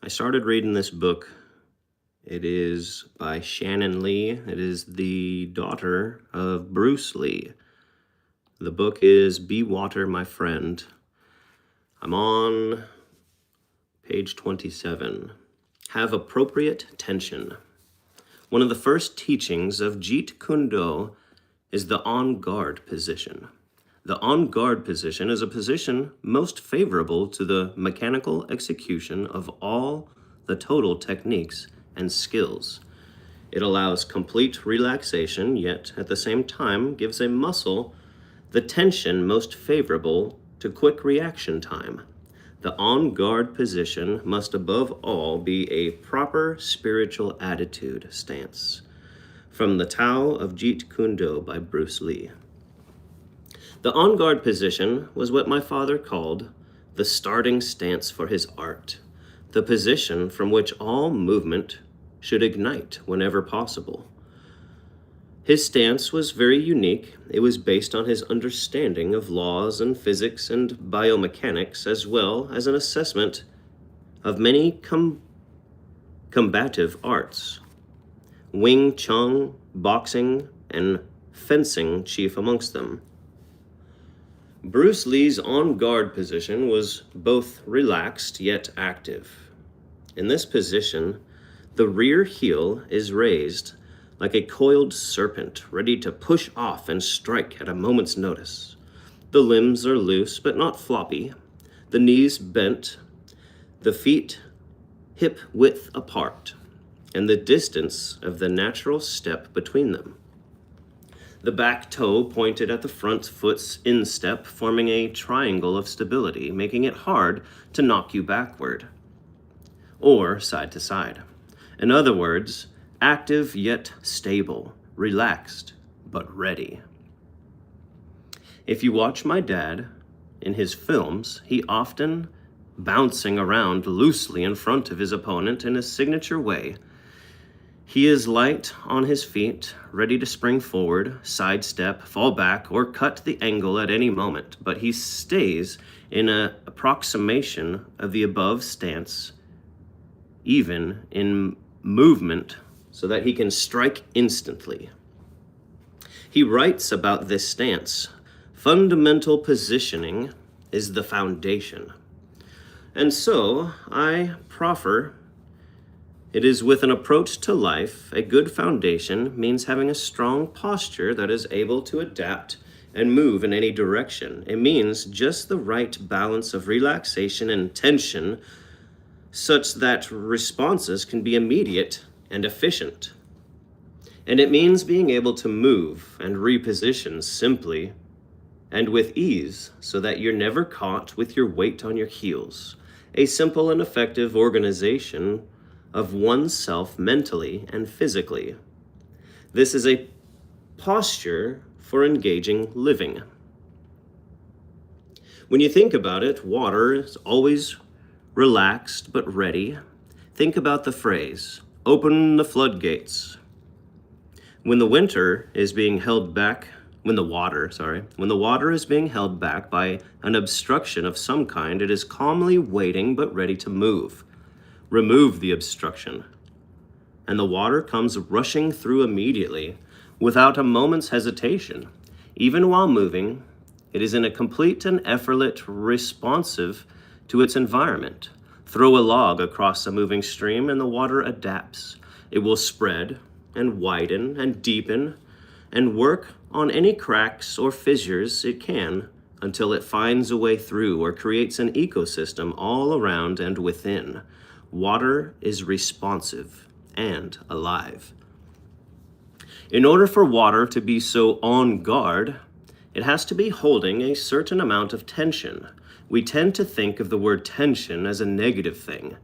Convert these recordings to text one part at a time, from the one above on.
I started reading this book. It is by Shannon Lee. It is the daughter of Bruce Lee. The book is Be Water, My Friend. I'm on page 27. Have appropriate tension. One of the first teachings of Jeet Kune Do is the on guard position. The on guard position is a position most favorable to the mechanical execution of all the total techniques and skills. It allows complete relaxation, yet at the same time gives a muscle the tension most favorable to quick reaction time. The on guard position must above all be a proper spiritual attitude stance. From the Tao of Jeet Kune Do by Bruce Lee. The on guard position was what my father called the starting stance for his art, the position from which all movement should ignite whenever possible. His stance was very unique. It was based on his understanding of laws and physics and biomechanics, as well as an assessment of many combative arts, Wing Chun, boxing, and fencing chief amongst them. Bruce Lee's on-guard position was both relaxed yet active. In this position, the rear heel is raised like a coiled serpent, ready to push off and strike at a moment's notice. The limbs are loose but not floppy, the knees bent, the feet hip-width apart, and the distance of the natural step between them. The back toe pointed at the front foot's instep, forming a triangle of stability, making it hard to knock you backward or side to side. In other words, active yet stable, relaxed but ready. If you watch my dad in his films, he often bouncing around loosely in front of his opponent in his signature way. He is light on his feet, ready to spring forward, sidestep, fall back, or cut the angle at any moment, but he stays in an approximation of the above stance, even in movement, so that he can strike instantly. He writes about this stance. Fundamental positioning is the foundation. And so I proffer, it is with an approach to life, a good foundation means having a strong posture that is able to adapt and move in any direction. It means just the right balance of relaxation and tension such that responses can be immediate and efficient. And it means being able to move and reposition simply and with ease so that you're never caught with your weight on your heels. A simple and effective organization of oneself mentally and physically. This is a posture for engaging living. When you think about it, water is always relaxed but ready. Think about the phrase, open the floodgates. When the water is being held back by an obstruction of some kind, it is calmly waiting but ready to move. Remove the obstruction, and the water comes rushing through immediately without a moment's hesitation. Even while moving, it is in a complete and effortless responsive to its environment. Throw a log across a moving stream and the water adapts. It will spread and widen and deepen and work on any cracks or fissures it can until it finds a way through or creates an ecosystem all around and within. Water is responsive and alive. In order for water to be so on guard, it has to be holding a certain amount of tension. We tend to think of the word tension as a negative thing.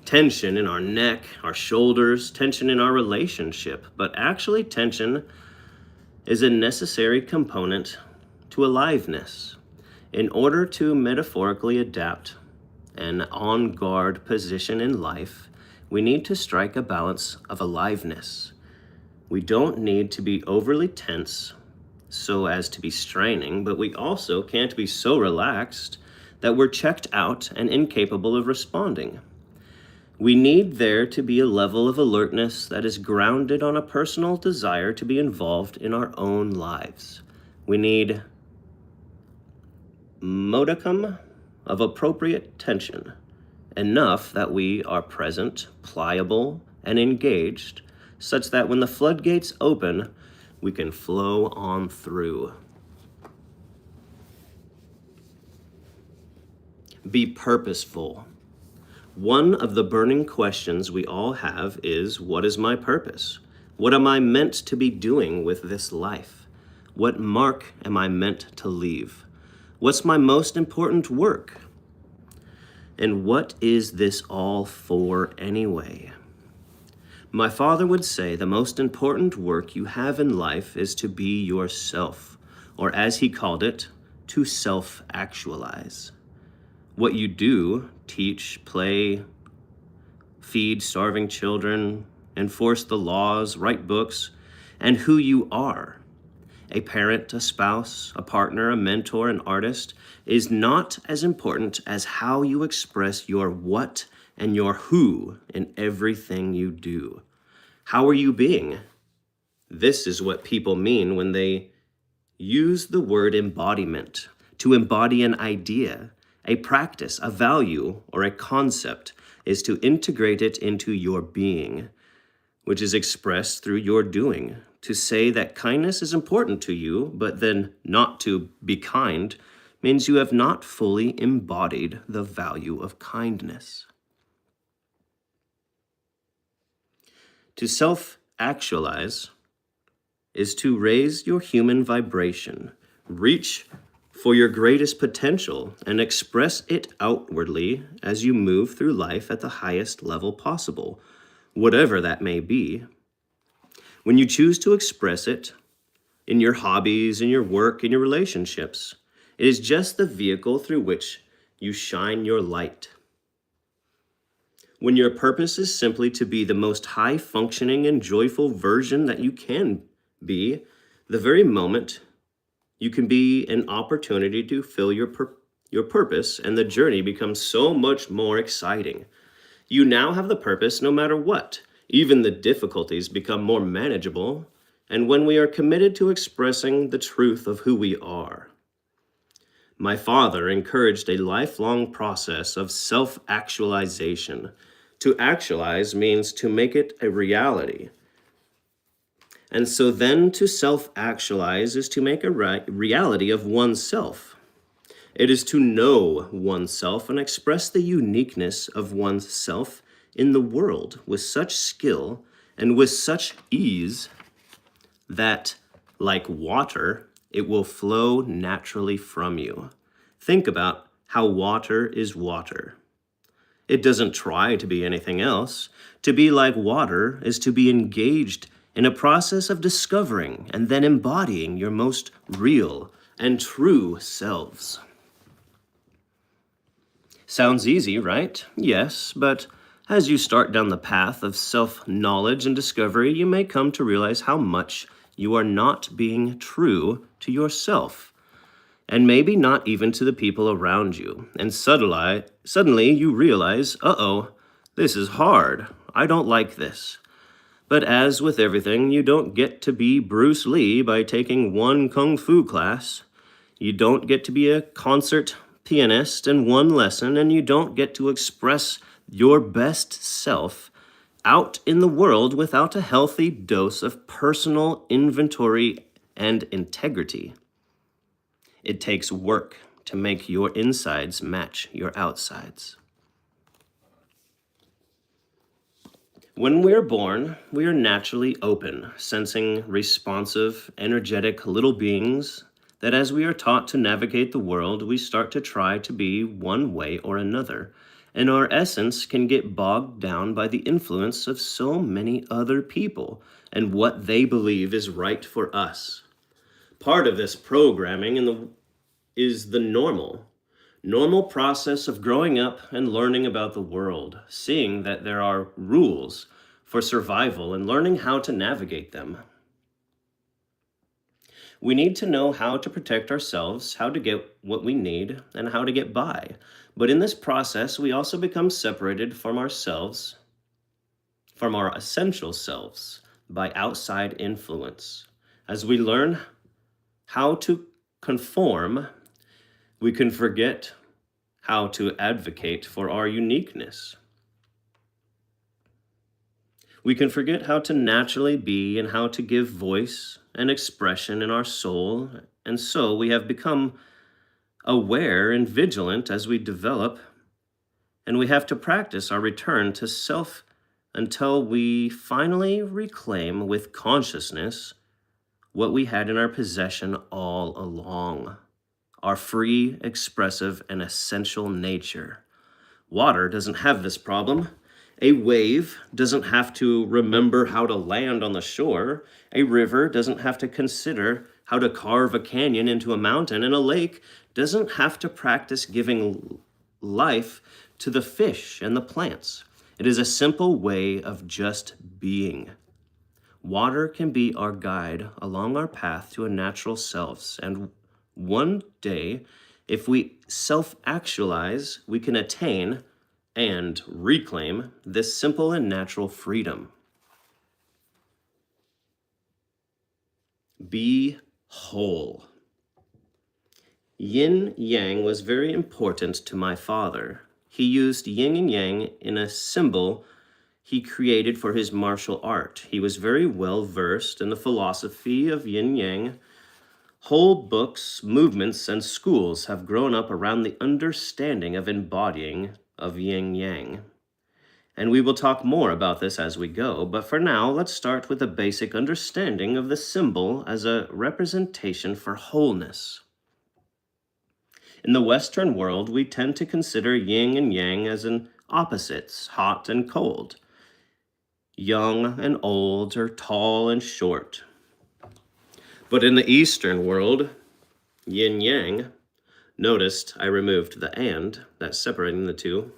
Tension in our neck, our shoulders, tension in our relationship, but actually tension is a necessary component to aliveness. In order to metaphorically adapt an on-guard position in life, we need to strike a balance of aliveness. We don't need to be overly tense so as to be straining, but we also can't be so relaxed that we're checked out and incapable of responding. We need there to be a level of alertness that is grounded on a personal desire to be involved in our own lives. We need modicum of appropriate tension, enough that we are present, pliable, and engaged, such that when the floodgates open, we can flow on through. Be purposeful. One of the burning questions we all have is, what is my purpose? What am I meant to be doing with this life? What mark am I meant to leave? What's my most important work? And what is this all for anyway? My father would say the most important work you have in life is to be yourself, or as he called it, to self-actualize. What you do, teach, play, feed starving children, enforce the laws, write books, and who you are, a parent, a spouse, a partner, a mentor, an artist, is not as important as how you express your what and your who in everything you do. How are you being? This is what people mean when they use the word embodiment, to embody an idea, a practice, a value, or a concept is to integrate it into your being, which is expressed through your doing. To say that kindness is important to you, but then not to be kind, means you have not fully embodied the value of kindness. To self-actualize is to raise your human vibration, reach for your greatest potential, and express it outwardly as you move through life at the highest level possible, whatever that may be. When you choose to express it in your hobbies, in your work, in your relationships, it is just the vehicle through which you shine your light. When your purpose is simply to be the most high-functioning and joyful version that you can be, the very moment you can be an opportunity to fill your purpose, and the journey becomes so much more exciting. You now have the purpose no matter what. Even the difficulties become more manageable, and when we are committed to expressing the truth of who we are. My father encouraged a lifelong process of self-actualization. To actualize means to make it a reality. And so then to self-actualize is to make a reality of oneself. It is to know oneself and express the uniqueness of oneself in the world with such skill and with such ease that, like water, it will flow naturally from you. Think about how water is water. It doesn't try to be anything else. To be like water is to be engaged in a process of discovering and then embodying your most real and true selves. Sounds easy, right? Yes, but as you start down the path of self-knowledge and discovery, you may come to realize how much you are not being true to yourself, and maybe not even to the people around you. And suddenly you realize, this is hard. I don't like this. But as with everything, you don't get to be Bruce Lee by taking one kung fu class. You don't get to be a concert pianist in one lesson, and you don't get to express your best self out in the world without a healthy dose of personal inventory and integrity. It takes work to make your insides match your outsides. When we're born, we are naturally open, sensing, responsive, energetic little beings that as we are taught to navigate the world, we start to try to be one way or another, and our essence can get bogged down by the influence of so many other people and what they believe is right for us. Part of this programming is the normal process of growing up and learning about the world, seeing that there are rules for survival and learning how to navigate them. We need to know how to protect ourselves, how to get what we need, and how to get by. But in this process, we also become separated from ourselves, from our essential selves, by outside influence. As we learn how to conform, we can forget how to advocate for our uniqueness. We can forget how to naturally be and how to give voice and expression in our soul, and so we have become aware and vigilant as we develop, and we have to practice our return to self until we finally reclaim with consciousness what we had in our possession all along, our free, expressive, and essential nature. Water doesn't have this problem. A wave doesn't have to remember how to land on the shore. A river doesn't have to consider how to carve a canyon into a mountain. And a lake doesn't have to practice giving life to the fish and the plants. It is a simple way of just being. Water can be our guide along our path to a natural selves. And one day, if we self-actualize, we can attain and reclaim this simple and natural freedom. Be whole. Yin Yang was very important to my father. He used yin and yang in a symbol he created for his martial art. He was very well versed in the philosophy of yin yang. Whole books, movements, and schools have grown up around the understanding of embodying of yin yang. And we will talk more about this as we go, but for now, let's start with a basic understanding of the symbol as a representation for wholeness. In the Western world, we tend to consider yin and yang as an opposites, hot and cold, young and old, or tall and short. But in the Eastern world, yin yang, noticed I removed the and, that's separating the two,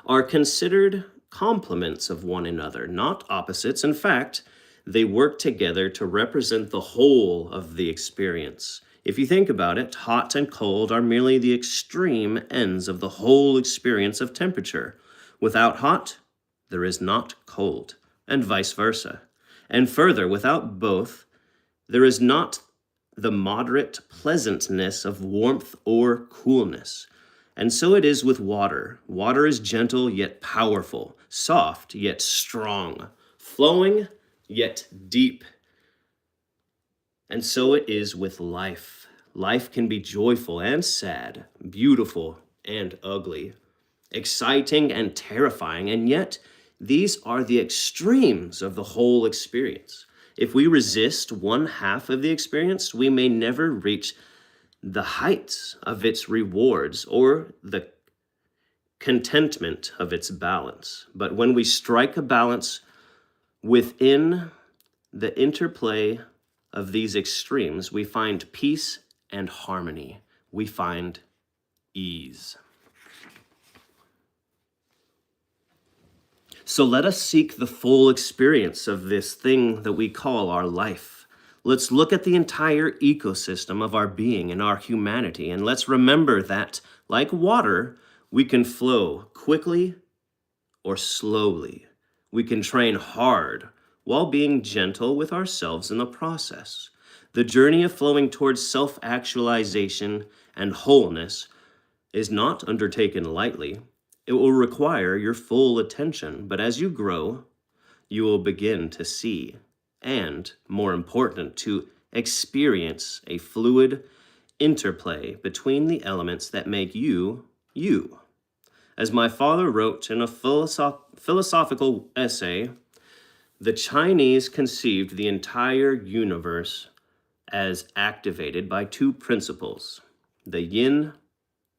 are considered complements of one another, not opposites. In fact, they work together to represent the whole of the experience. If you think about it, hot and cold are merely the extreme ends of the whole experience of temperature. Without hot, there is not cold, and vice versa. And further, without both, there is not the moderate pleasantness of warmth or coolness. And so it is with water. Water is gentle yet powerful, soft yet strong, flowing yet deep. And so it is with life. Life can be joyful and sad, beautiful and ugly, exciting and terrifying, and yet these are the extremes of the whole experience. If we resist one half of the experience, we may never reach the heights of its rewards or the contentment of its balance. But when we strike a balance within the interplay of these extremes, we find peace and harmony. We find ease. So let us seek the full experience of this thing that we call our life. Let's look at the entire ecosystem of our being and our humanity, and let's remember that, like water, we can flow quickly or slowly. We can train hard while being gentle with ourselves in the process. The journey of flowing towards self-actualization and wholeness is not undertaken lightly. It will require your full attention, but as you grow, you will begin to see, and, more important, to experience a fluid interplay between the elements that make you, you. As my father wrote in a philosophical essay, the Chinese conceived the entire universe as activated by two principles, the yin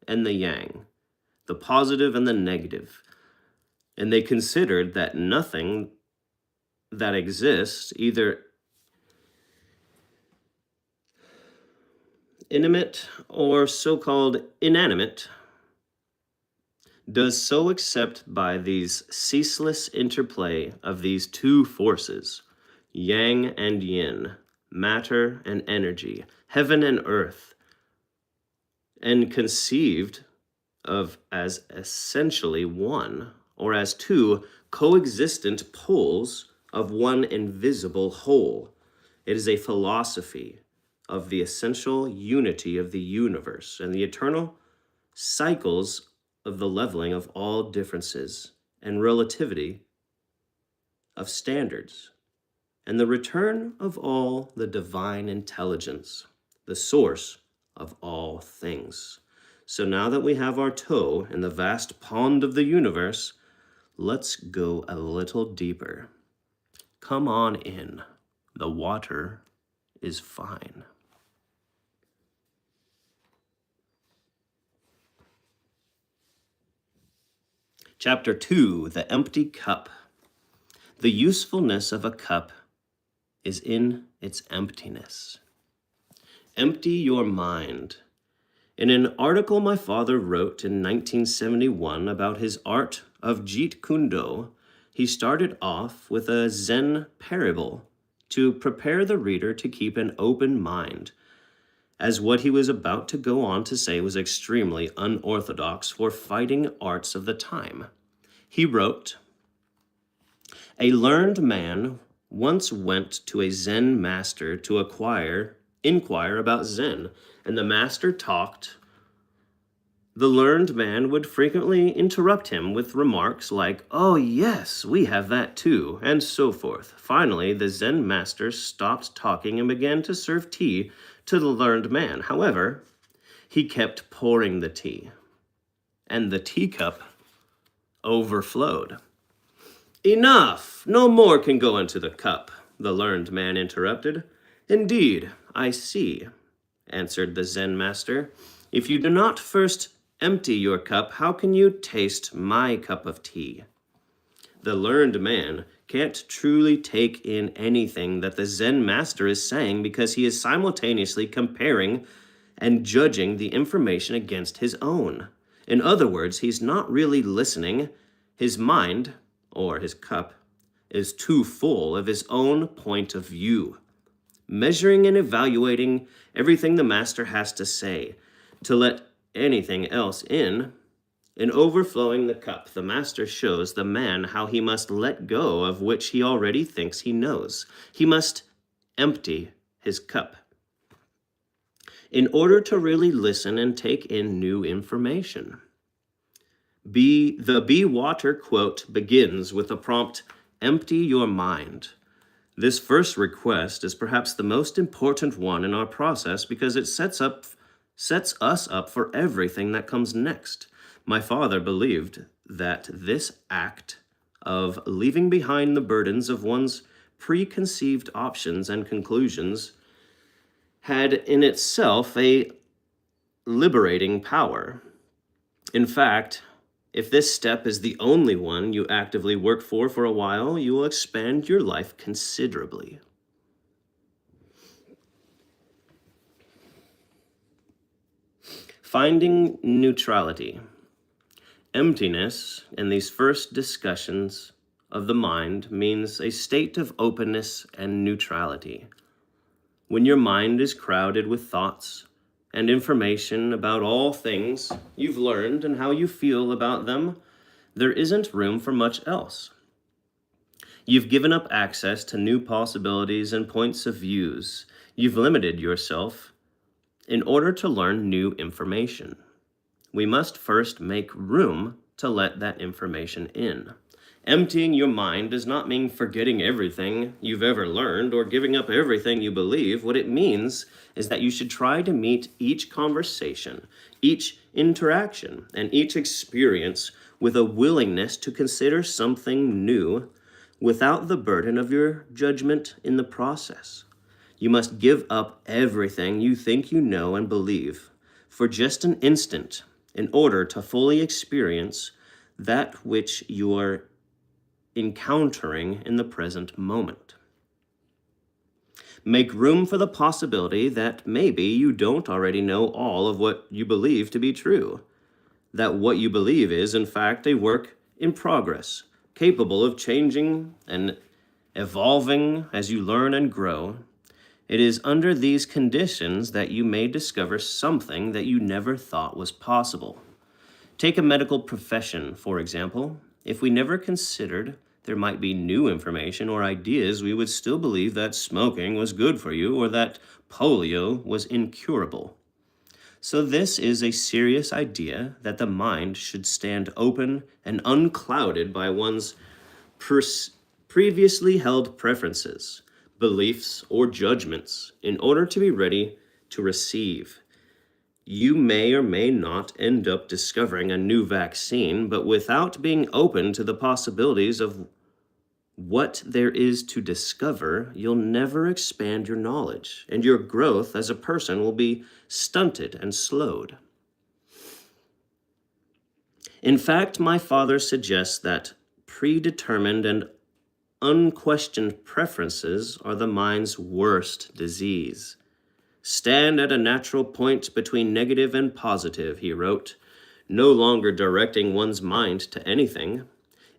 and the yang, the positive and the negative. And they considered that nothing that exists, either inanimate or so-called inanimate, does so except by these ceaseless interplay of these two forces, yang and yin, matter and energy, heaven and earth, and conceived of as essentially one, or as two coexistent poles of one invisible whole. It is a philosophy of the essential unity of the universe and the eternal cycles of the leveling of all differences and relativity of standards, and the return of all the divine intelligence, the source of all things. So now that we have our toe in the vast pond of the universe, let's go a little deeper. Come on in. The water is fine. Chapter 2, The Empty Cup. The usefulness of a cup is in its emptiness. Empty your mind. In an article my father wrote in 1971 about his art of Jeet Kune Do, he started off with a Zen parable to prepare the reader to keep an open mind, as what he was about to go on to say was extremely unorthodox for fighting arts of the time. He wrote, "A learned man once went to a Zen master to inquire about Zen, and the master talked. The learned man would frequently interrupt him with remarks like, 'Oh yes, we have that too,' and so forth. Finally, the Zen master stopped talking and began to serve tea to the learned man. However, he kept pouring the tea, and the teacup overflowed. 'Enough! No more can go into the cup,' the learned man interrupted. 'Indeed, I see,' answered the Zen master. 'If you do not first empty your cup, how can you taste my cup of tea?' The learned man can't truly take in anything that the Zen master is saying because he is simultaneously comparing and judging the information against his own. In other words, he's not really listening. His mind, or his cup, is too full of his own point of view, measuring and evaluating everything the master has to say to let anything else in. In overflowing the cup, the master shows the man how he must let go of which he already thinks he knows. He must empty his cup in order to really listen and take in new information. The Be Water quote begins with the prompt, "Empty your mind." This first request is perhaps the most important one in our process because it sets us up for everything that comes next. My father believed that this act of leaving behind the burdens of one's preconceived options and conclusions had in itself a liberating power. In fact, if this step is the only one you actively work for a while, you will expand your life considerably. Finding neutrality. Emptiness in these first discussions of the mind means a state of openness and neutrality. When your mind is crowded with thoughts and information about all things you've learned and how you feel about them, there isn't room for much else. You've given up access to new possibilities and points of views. You've limited yourself in order to learn new information. We must first make room to let that information in. Emptying your mind does not mean forgetting everything you've ever learned or giving up everything you believe. What it means is that you should try to meet each conversation, each interaction, and each experience with a willingness to consider something new without the burden of your judgment in the process. You must give up everything you think you know and believe for just an instant in order to fully experience that which you are encountering in the present moment. Make room for the possibility that maybe you don't already know all of what you believe to be true, that what you believe is, in fact, a work in progress, capable of changing and evolving as you learn and grow. It is under these conditions that you may discover something that you never thought was possible. Take a medical profession, for example. If we never considered there might be new information or ideas, we would still believe that smoking was good for you or that polio was incurable. So this is a serious idea that the mind should stand open and unclouded by one's previously held preferences, beliefs, or judgments in order to be ready to receive. You may or may not end up discovering a new vaccine, but without being open to the possibilities of what there is to discover, you'll never expand your knowledge, and your growth as a person will be stunted and slowed. In fact, my father suggests that predetermined and unquestioned preferences are the mind's worst disease. Stand at a natural point between negative and positive, he wrote, no longer directing one's mind to anything.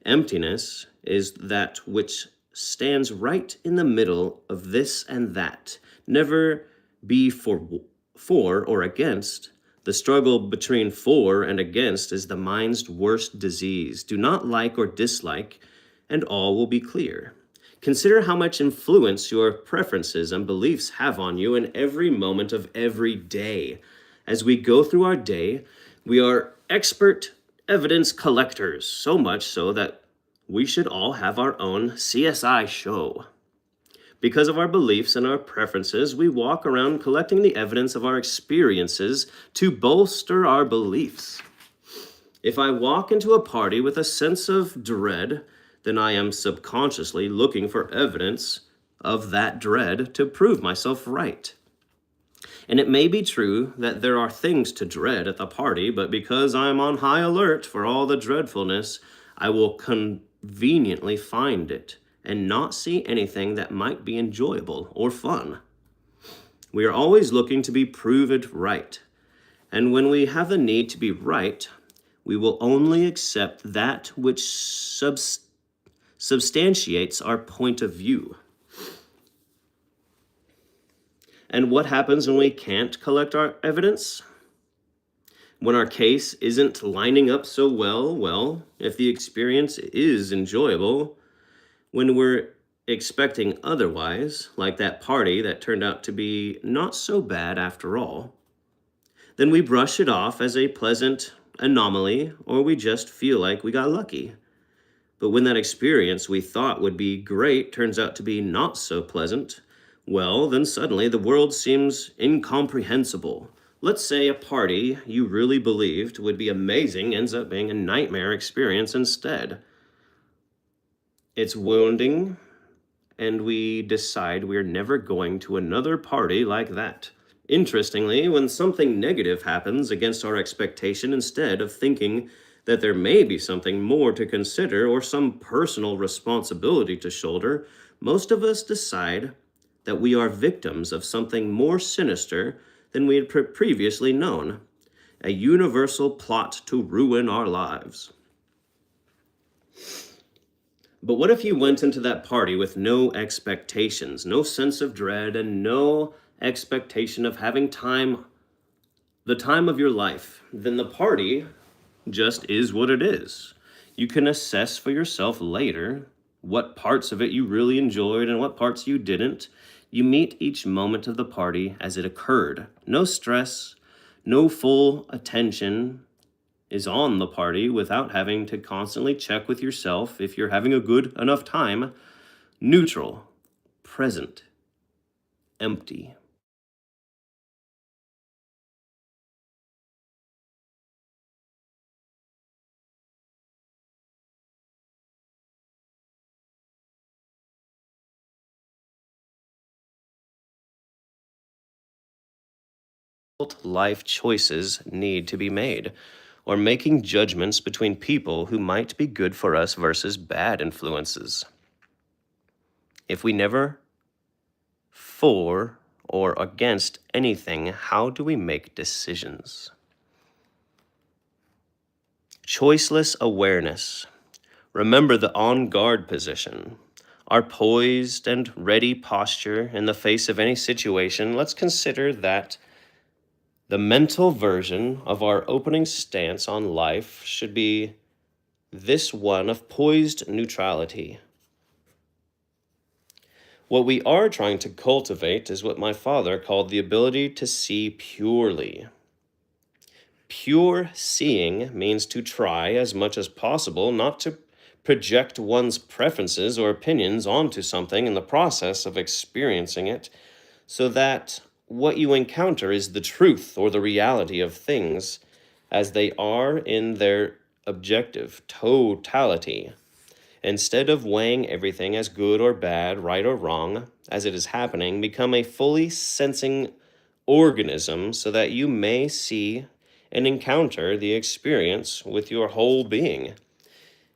Emptiness is that which stands right in the middle of this and that. Never be for or against. The struggle between for and against is the mind's worst disease. Do not like or dislike, and all will be clear. Consider how much influence your preferences and beliefs have on you in every moment of every day. As we go through our day, we are expert evidence collectors, so much so that we should all have our own CSI show. Because of our beliefs and our preferences, we walk around collecting the evidence of our experiences to bolster our beliefs. If I walk into a party with a sense of dread, then I am subconsciously looking for evidence of that dread to prove myself right. And it may be true that there are things to dread at the party, but because I'm on high alert for all the dreadfulness, I will conveniently find it and not see anything that might be enjoyable or fun. We are always looking to be proved right. And when we have the need to be right, we will only accept that which substantiates our point of view. And what happens when we can't collect our evidence? When our case isn't lining up so well, if the experience is enjoyable, when we're expecting otherwise, like that party that turned out to be not so bad after all, then we brush it off as a pleasant anomaly, or we just feel like we got lucky. But when that experience we thought would be great turns out to be not so pleasant, well, then suddenly the world seems incomprehensible. Let's say a party you really believed would be amazing ends up being a nightmare experience instead. It's wounding, and we decide we're never going to another party like that. Interestingly, when something negative happens against our expectation, instead of thinking that there may be something more to consider or some personal responsibility to shoulder, most of us decide that we are victims of something more sinister than we had previously known, a universal plot to ruin our lives. But what if you went into that party with no expectations, no sense of dread, and no expectation of having the time of your life? Then the party just is what it is. You can assess for yourself later what parts of it you really enjoyed and what parts you didn't. You meet each moment of the party as it occurred. No stress, no full attention is on the party without having to constantly check with yourself if you're having a good enough time. Neutral, present, empty. Life choices need to be made, or making judgments between people who might be good for us versus bad influences. If we never for or against anything, how do we make decisions? Choiceless awareness. Remember the on-guard position. Our poised and ready posture in the face of any situation. Let's consider that The mental version of our opening stance on life should be this one of poised neutrality. What we are trying to cultivate is what my father called the ability to see purely. Pure seeing means to try as much as possible not to project one's preferences or opinions onto something in the process of experiencing it, so that what you encounter is the truth or the reality of things as they are in their objective totality. Instead of weighing everything as good or bad, right or wrong, as it is happening, become a fully sensing organism so that you may see and encounter the experience with your whole being.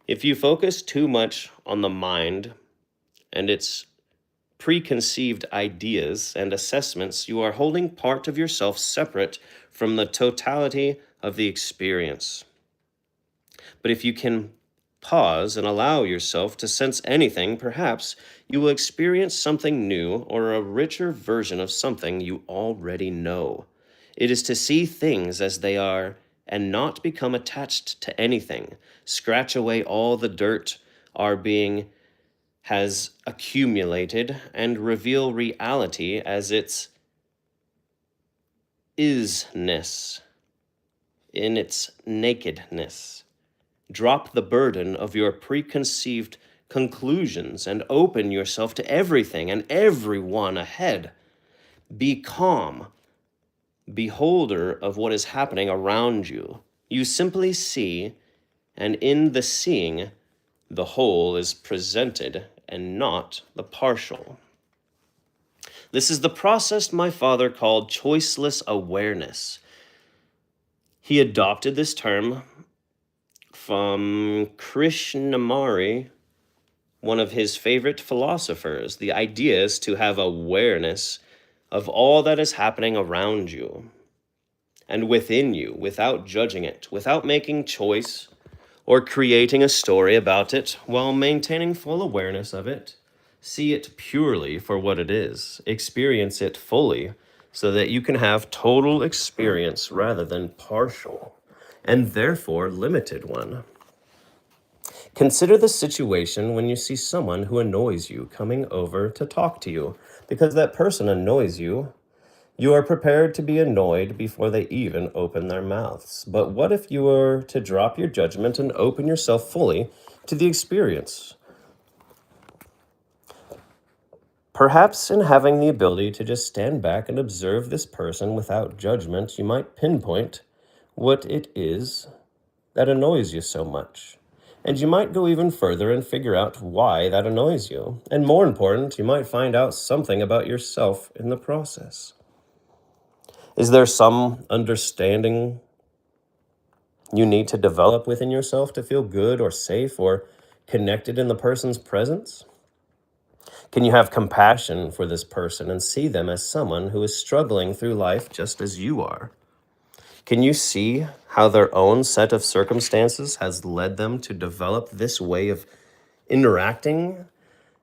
If you focus too much on the mind and its preconceived ideas and assessments, you are holding part of yourself separate from the totality of the experience. But if you can pause and allow yourself to sense anything, perhaps you will experience something new or a richer version of something you already know. It is to see things as they are and not become attached to anything. Scratch away all the dirt our being has accumulated and reveal reality as its isness, in its nakedness. Drop the burden of your preconceived conclusions and open yourself to everything and everyone ahead. Be calm, beholder of what is happening around you. You simply see, and in the seeing, the whole is presented and not the partial. This is the process my father called choiceless awareness. He adopted this term from Krishnamurti, one of his favorite philosophers. The idea is to have awareness of all that is happening around you and within you without judging it, without making choice or creating a story about it, while maintaining full awareness of it. See it purely for what it is. Experience it fully so that you can have total experience rather than partial and therefore limited one. Consider the situation when you see someone who annoys you coming over to talk to you. Because that person annoys you, you are prepared to be annoyed before they even open their mouths. But what if you were to drop your judgment and open yourself fully to the experience? Perhaps in having the ability to just stand back and observe this person without judgment, you might pinpoint what it is that annoys you so much. And you might go even further and figure out why that annoys you. And more important, you might find out something about yourself in the process. Is there some understanding you need to develop within yourself to feel good or safe or connected in the person's presence? Can you have compassion for this person and see them as someone who is struggling through life just as you are? Can you see how their own set of circumstances has led them to develop this way of interacting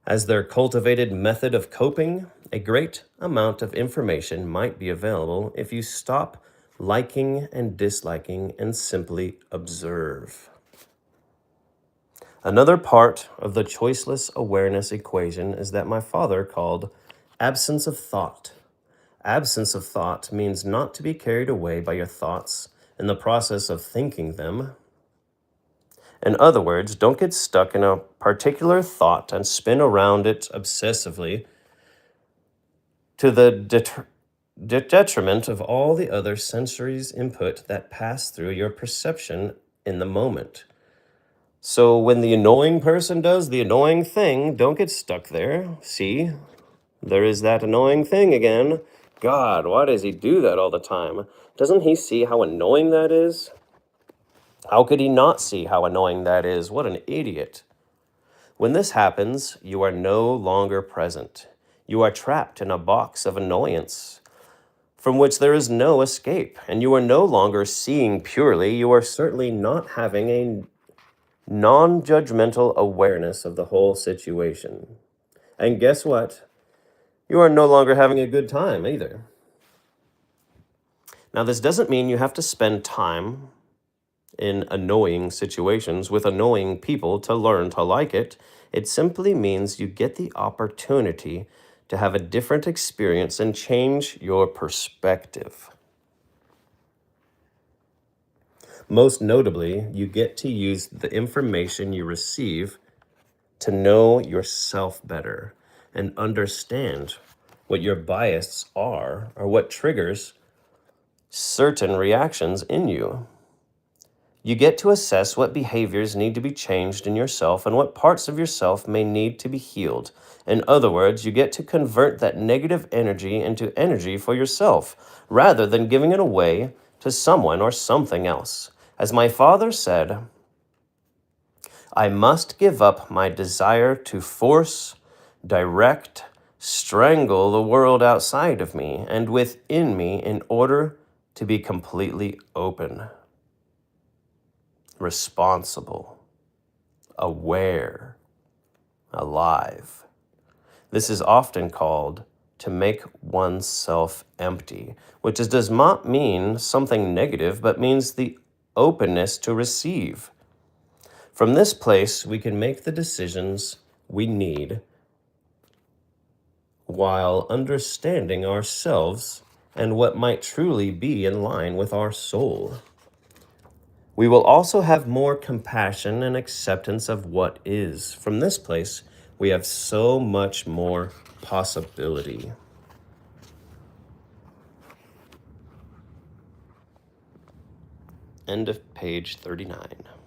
as their cultivated method of coping? A great amount of information might be available if you stop liking and disliking and simply observe. Another part of the choiceless awareness equation is that my father called absence of thought. Absence of thought means not to be carried away by your thoughts in the process of thinking them. In other words, don't get stuck in a particular thought and spin around it obsessively to the detriment of all the other sensories input that pass through your perception in the moment. So when the annoying person does the annoying thing, don't get stuck there. See, there is that annoying thing again. God, why does he do that all the time? Doesn't he see how annoying that is? How could he not see how annoying that is? What an idiot. When this happens, you are no longer present. You are trapped in a box of annoyance from which there is no escape, and you are no longer seeing purely. You are certainly not having a non-judgmental awareness of the whole situation. And guess what? You are no longer having a good time either. Now, this doesn't mean you have to spend time in annoying situations with annoying people to learn to like it. It simply means you get the opportunity to have a different experience and change your perspective. Most notably, you get to use the information you receive to know yourself better and understand what your biases are or what triggers certain reactions in you. You get to assess what behaviors need to be changed in yourself and what parts of yourself may need to be healed. In other words, you get to convert that negative energy into energy for yourself rather than giving it away to someone or something else. As my father said, I must give up my desire to force, direct, strangle the world outside of me and within me in order to be completely open, responsible, aware, alive. This is often called to make oneself empty, which does not mean something negative, but means the openness to receive. From this place, we can make the decisions we need while understanding ourselves and what might truly be in line with our soul. We will also have more compassion and acceptance of what is. From this place, we have so much more possibility. End of page 39.